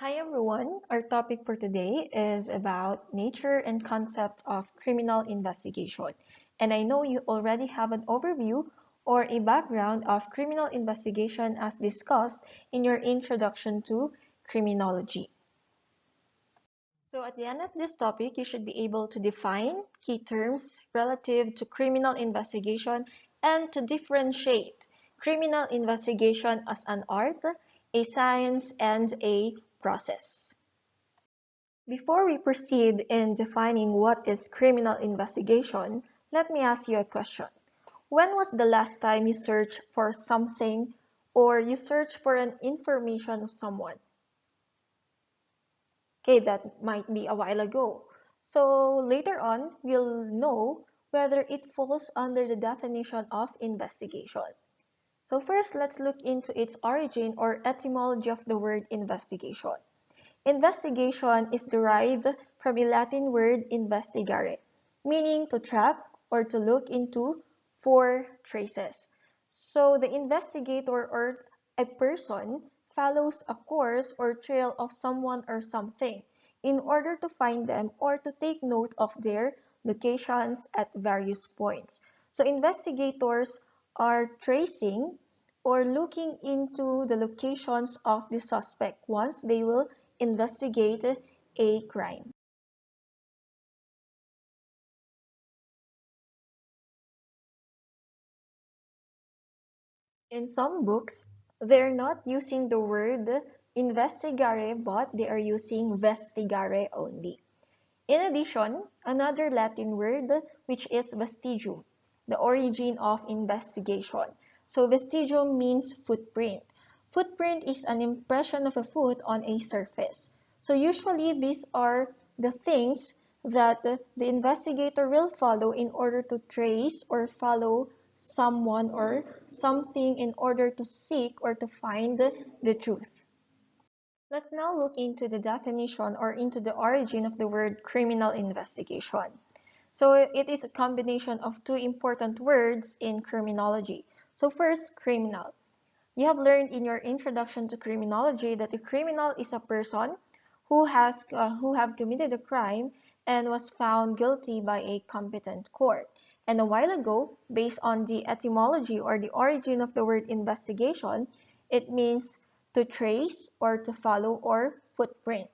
Hi everyone, our topic for today is about nature and concept of criminal investigation. And I know you already have an overview or a background of criminal investigation as discussed in your introduction to criminology. So at the end of this topic, you should be able to define key terms relative to criminal investigation and to differentiate criminal investigation as an art, a science, and a process. Before we proceed in defining what is criminal investigation, let me ask you a question. When was the last time you searched for something or you searched for an information of someone? Okay, that might be a while ago. So later on, we'll know whether it falls under the definition of investigation. So first, let's look into its origin or etymology of the word investigation. Investigation is derived from a Latin word investigare, meaning to track or to look into for traces. So the investigator or a person follows a course or trail of someone or something in order to find them or to take note of their locations at various points. So investigators are tracing or looking into the locations of the suspect once they will investigate a crime. In some books, they're not using the word investigare but they are using vestigare only. In addition, another Latin word which is vestigium, the origin of investigation. So vestigium means footprint. Footprint is an impression of a foot on a surface. So usually these are the things that the investigator will follow in order to trace or follow someone or something in order to seek or to find the truth. Let's now look into the definition or into the origin of the word criminal investigation. So it is a combination of two important words in criminology. So first, criminal. You have learned in your introduction to criminology that a criminal is a person who have committed a crime and was found guilty by a competent court. And a while ago, based on the etymology or the origin of the word investigation, it means to trace or to follow or footprint.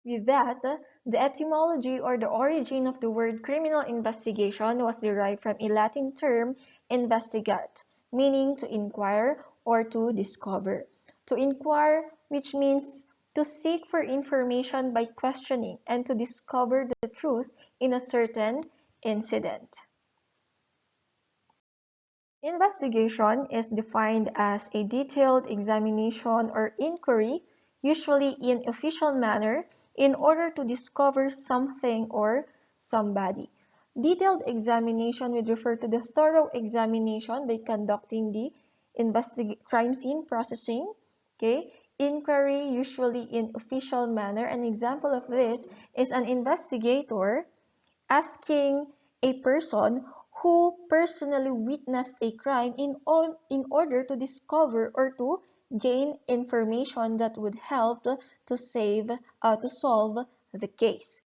With that, the etymology or the origin of the word criminal investigation was derived from a Latin term investigate, meaning to inquire or to discover. To inquire, which means to seek for information by questioning and to discover the truth in a certain incident. Investigation is defined as a detailed examination or inquiry, usually in official manner, in order to discover something or somebody. Detailed examination would refer to the thorough examination by conducting the crime scene processing. Okay? Inquiry, usually in official manner. An example of this is an investigator asking a person who personally witnessed a crime in order to discover or to gain information that would help to solve the case.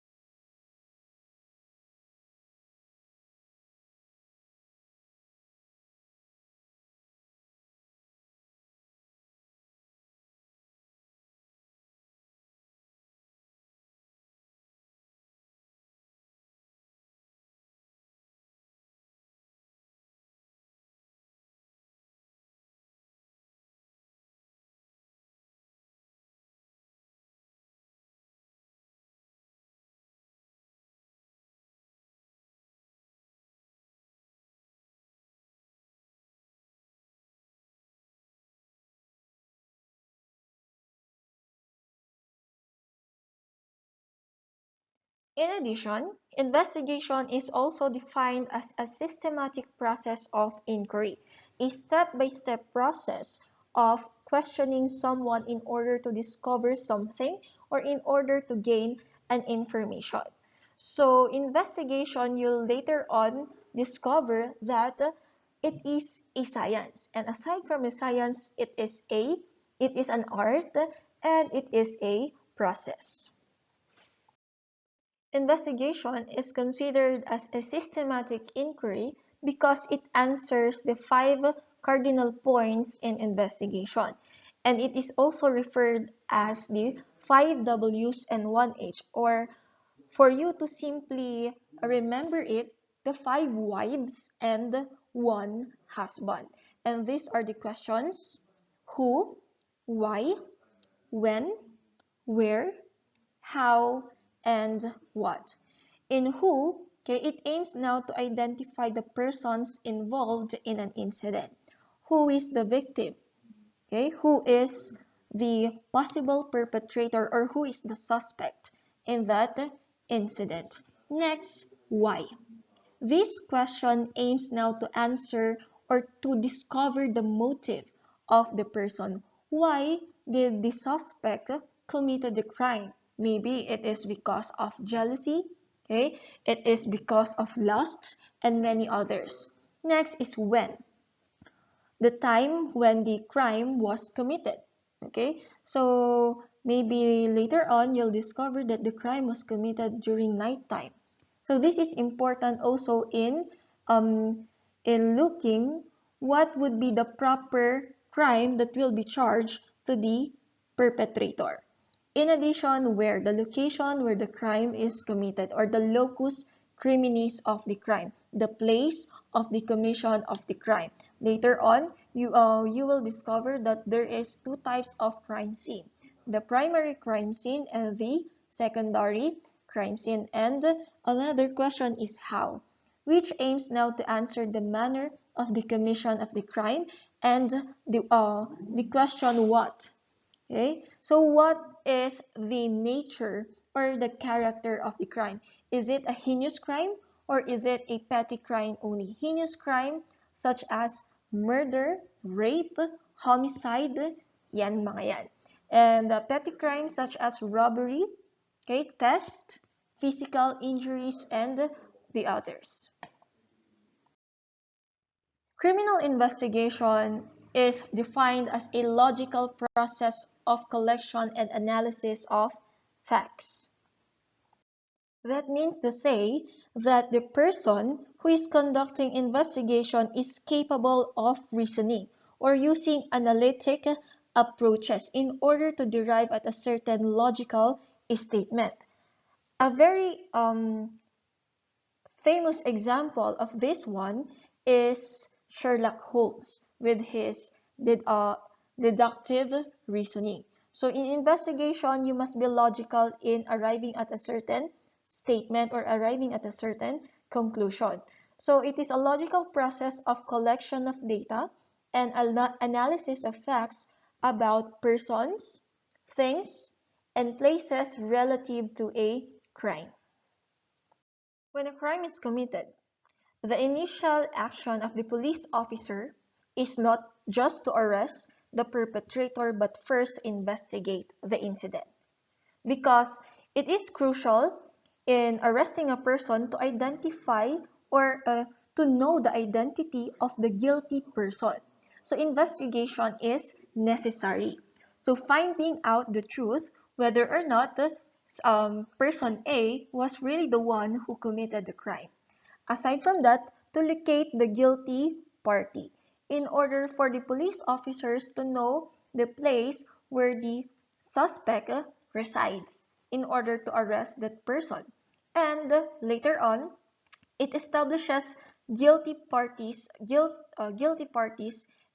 In addition, investigation is also defined as a systematic process of inquiry, a step-by-step process of questioning someone in order to discover something or in order to gain an information. So investigation, you'll later on discover that it is a science. And aside from a science, it is an art and it is a process. Investigation is considered as a systematic inquiry because it answers the 5 cardinal points in investigation, and it is also referred as the 5 Ws and 1 H, or for you to simply remember it, the 5 wives and 1 husband. And these are the questions: who, why, when, where, how, and what. In who, okay, it aims now to identify the persons involved in an incident. Who is the victim? Okay, who is the possible perpetrator or who is the suspect in that incident? Next, why? This question aims now to answer or to discover the motive of the person. Why did the suspect committed the crime? Maybe it is because of jealousy, okay? It is because of lust and many others. Next is when. The time when the crime was committed, okay? So maybe later on you'll discover that the crime was committed during nighttime. So this is important also in looking what would be the proper crime that will be charged to the perpetrator. In addition, where the location where the crime is committed, or the locus criminis of the crime, the place of the commission of the crime. Later on, you will discover that there is 2 types of crime scene: the primary crime scene and the secondary crime scene. And another question is how, which aims now to answer the manner of the commission of the crime, and the question what. Okay, so what is the nature or the character of the crime? Is it a heinous crime or is it a petty crime only? Heinous crime such as murder, rape, homicide, yan mga yan. And petty crimes such as robbery, okay, theft, physical injuries, and the others. Criminal investigation is defined as a logical process of collection and analysis of facts. That means to say that the person who is conducting investigation is capable of reasoning or using analytic approaches in order to derive at a certain logical statement. A very famous example of this one is Sherlock Holmes with his deductive reasoning. So in investigation, you must be logical in arriving at a certain statement or arriving at a certain conclusion. So it is a logical process of collection of data and analysis of facts about persons, things, and places relative to a crime. When a crime is committed, the initial action of the police officer is not just to arrest the perpetrator but first investigate the incident, because it is crucial in arresting a person to identify or to know the identity of the guilty person. So investigation is necessary. So finding out the truth whether or not the person A was really the one who committed the crime. Aside from that, to locate the guilty party in order for the police officers to know the place where the suspect resides in order to arrest that person. And later on, it establishes guilty parties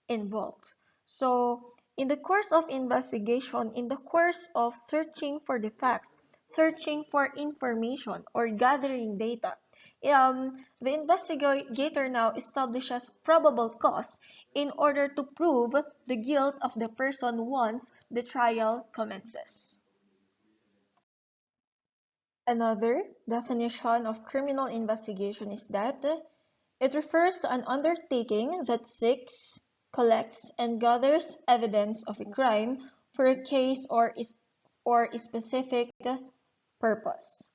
involved. So in the course of investigation, in the course of searching for the facts, searching for information or gathering data, the investigator now establishes probable cause in order to prove the guilt of the person once the trial commences. Another definition of criminal investigation is that it refers to an undertaking that seeks, collects, and gathers evidence of a crime for a case or a specific purpose.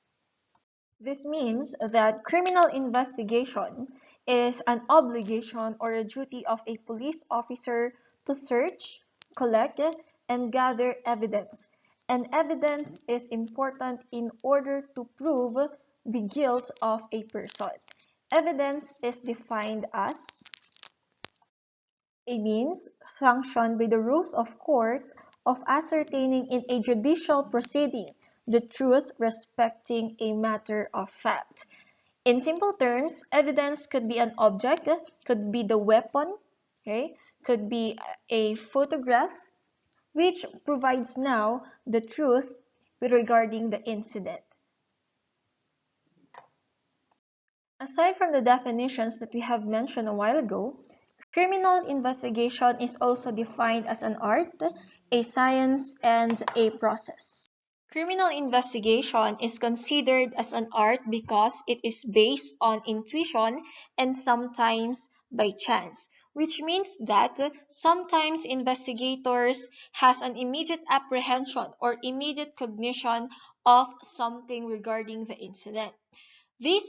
This means that criminal investigation is an obligation or a duty of a police officer to search, collect, and gather evidence. And evidence is important in order to prove the guilt of a person. Evidence is defined as a means sanctioned by the rules of court of ascertaining in a judicial proceeding the truth respecting a matter of fact. In simple terms, evidence could be an object, could be the weapon, okay, could be a photograph, which provides now the truth regarding the incident. Aside from the definitions that we have mentioned a while ago, criminal investigation is also defined as an art, a science, and a process. Criminal investigation is considered as an art because it is based on intuition and sometimes by chance, which means that sometimes investigators has an immediate apprehension or immediate cognition of something regarding the incident. The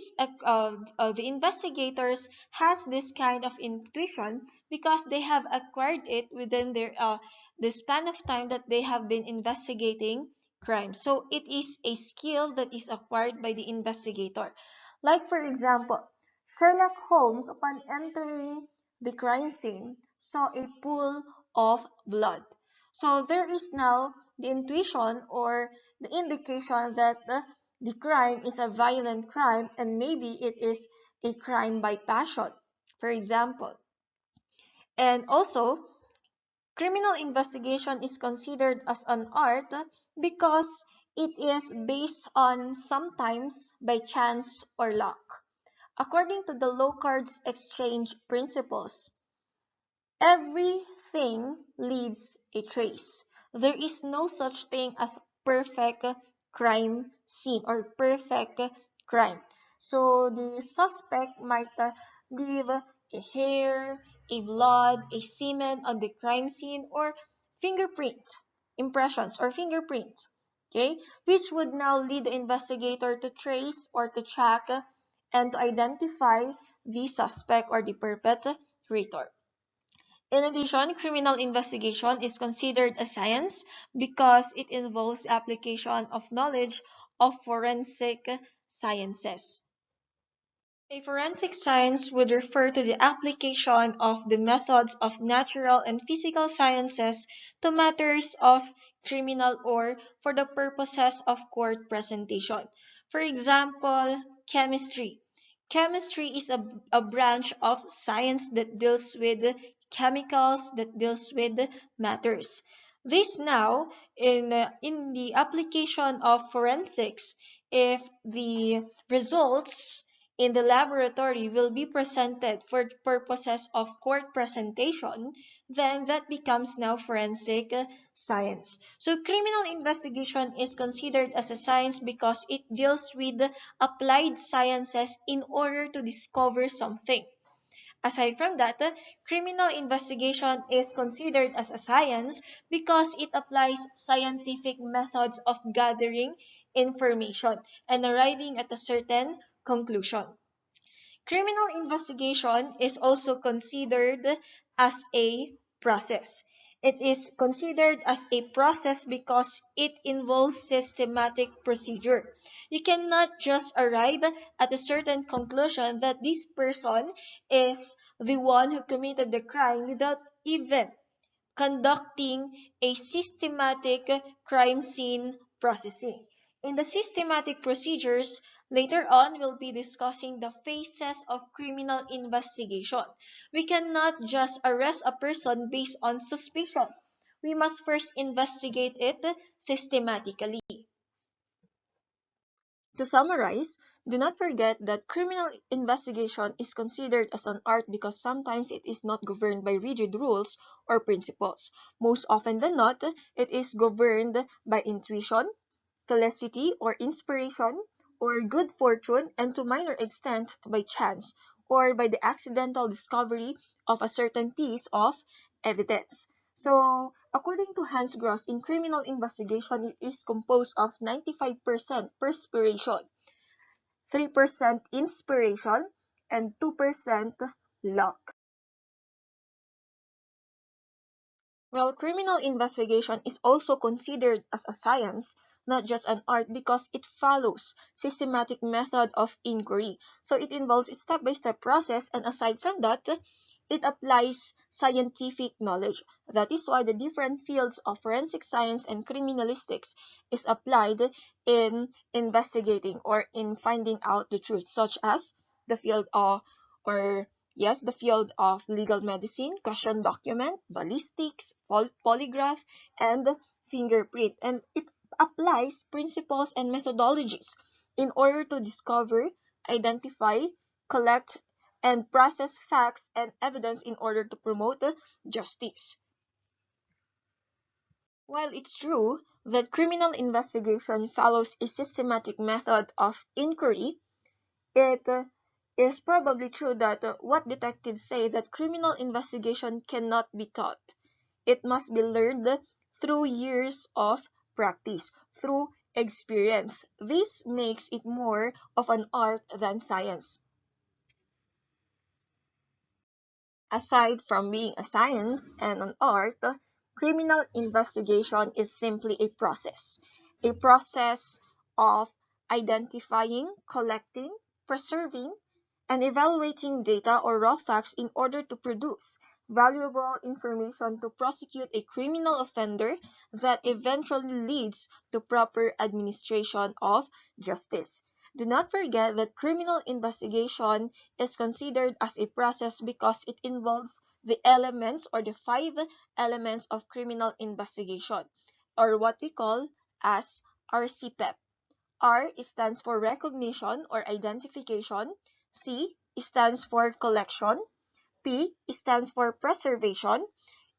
investigators has this kind of intuition because they have acquired it within the span of time that they have been investigating crime. So it is a skill that is acquired by the investigator. Like for example, Sherlock Holmes, upon entering the crime scene, saw a pool of blood. So there is now the intuition or the indication that the crime is a violent crime and maybe it is a crime by passion, for example. And also, criminal investigation is considered as an art because it is based on sometimes by chance or luck. According to the Locard's exchange principles, everything leaves a trace. There is no such thing as perfect crime scene or perfect crime. So the suspect might leave a hair, a blood, a semen on the crime scene or fingerprint impressions or fingerprints, okay, which would now lead the investigator to trace or to track and to identify the suspect or the perpetrator. In addition, criminal investigation is considered a science because it involves the application of knowledge of forensic sciences. A forensic science would refer to the application of the methods of natural and physical sciences to matters of criminal or for the purposes of court presentation. For example, chemistry. Chemistry is a branch of science that deals with chemicals, that deals with matters. This now, in the application of forensics, if the results in the laboratory will be presented for purposes of court presentation, then that becomes now forensic science. So criminal investigation is considered as a science because it deals with applied sciences in order to discover something. Aside from that, criminal investigation is considered as a science because it applies scientific methods of gathering information and arriving at a certain conclusion. Criminal investigation is also considered as a process. It is considered as a process because it involves systematic procedure. You cannot just arrive at a certain conclusion that this person is the one who committed the crime without even conducting a systematic crime scene processing. In the systematic procedures, later on we'll be discussing the phases of criminal investigation. We cannot just arrest a person based on suspicion. We must first investigate it systematically. To summarize, do not forget that criminal investigation is considered as an art because sometimes it is not governed by rigid rules or principles. Most often than not, it is governed by intuition, felicity, or inspiration, or good fortune, and to minor extent by chance or by the accidental discovery of a certain piece of evidence. So, according to Hans Gross, in criminal investigation, it is composed of 95% perspiration, 3% inspiration, and 2% luck. Well, criminal investigation is also considered as a science, not just an art, because it follows systematic method of inquiry. So it involves a step-by-step process, and aside from that, it applies scientific knowledge. That is why the different fields of forensic science and criminalistics is applied in investigating or in finding out the truth, such as the field of or yes, the field of legal medicine, question document, ballistics, polygraph, and fingerprint. And it applies principles and methodologies in order to discover, identify, collect, and process facts and evidence in order to promote justice. While it's true that criminal investigation follows a systematic method of inquiry, it is probably true that what detectives say that criminal investigation cannot be taught. It must be learned through years of practice, through experience. This makes it more of an art than science. Aside from being a science and an art, criminal investigation is simply a process of identifying, collecting, preserving, and evaluating data or raw facts in order to produce valuable information to prosecute a criminal offender that eventually leads to proper administration of justice. Do not forget that criminal investigation is considered as a process because it involves the elements or the five elements of criminal investigation, or what we call as RCPEP. R stands for recognition or identification, C stands for collection, P stands for preservation,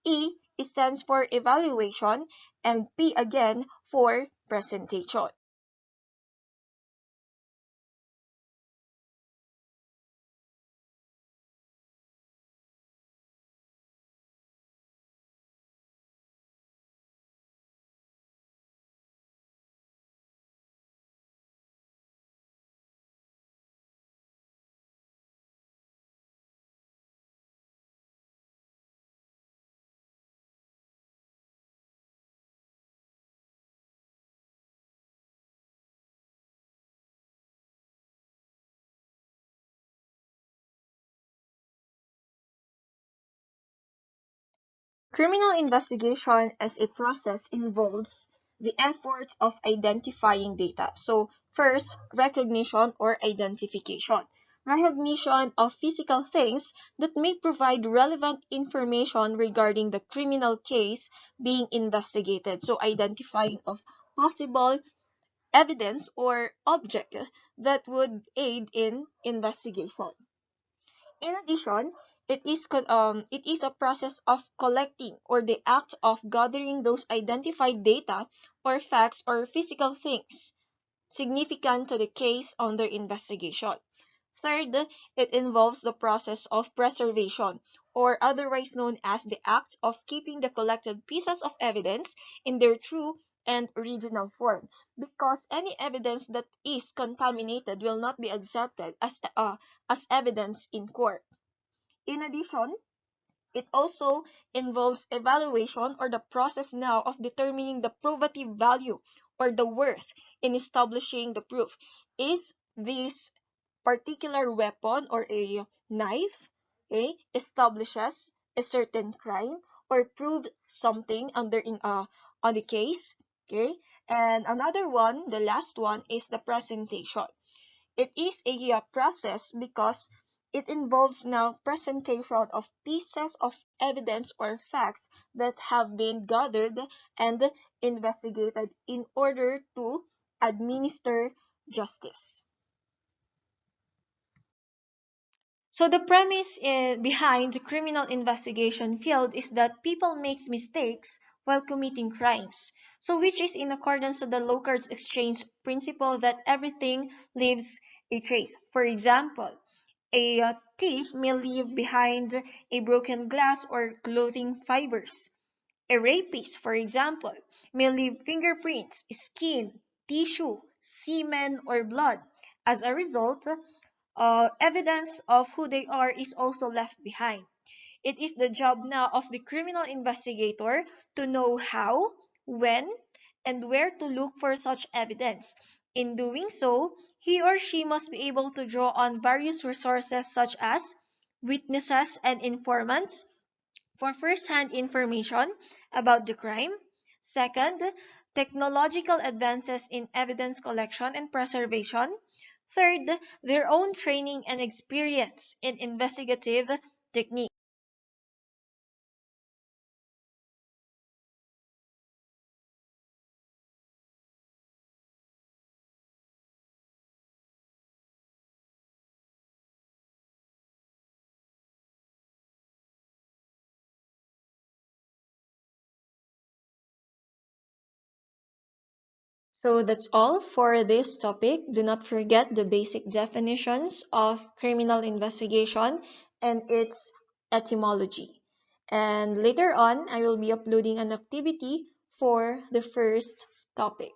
E stands for evaluation, and P again for presentation. Criminal investigation as a process involves the efforts of identifying data. So first, recognition or identification. Recognition of physical things that may provide relevant information regarding the criminal case being investigated. So identifying of possible evidence or object that would aid in investigation. In addition, it is a process of collecting or the act of gathering those identified data or facts or physical things significant to the case under investigation. Third, it involves the process of preservation, or otherwise known as the act of keeping the collected pieces of evidence in their true and original form, because any evidence that is contaminated will not be accepted as evidence in court. In addition, it also involves evaluation or the process now of determining the probative value or the worth in establishing the proof. Is this particular weapon or a knife, okay, establishes a certain crime or proved something on the case, okay? And another one, the last one, is the presentation. It is a process because it involves now presentation of pieces of evidence or facts that have been gathered and investigated in order to administer justice. So the premise behind the criminal investigation field is that people make mistakes while committing crimes. So which is in accordance to the Locard's exchange principle that everything leaves a trace. For example, a thief may leave behind a broken glass or clothing fibers. A rapist, for example, may leave fingerprints, skin, tissue, semen, or blood. As a result, evidence of who they are is also left behind. It is the job now of the criminal investigator to know how, when, and where to look for such evidence. In doing so, he or she must be able to draw on various resources such as witnesses and informants for first-hand information about the crime. Second, technological advances in evidence collection and preservation. Third, their own training and experience in investigative techniques. So that's all for this topic. Do not forget the basic definitions of criminal investigation and its etymology. And later on, I will be uploading an activity for the first topic.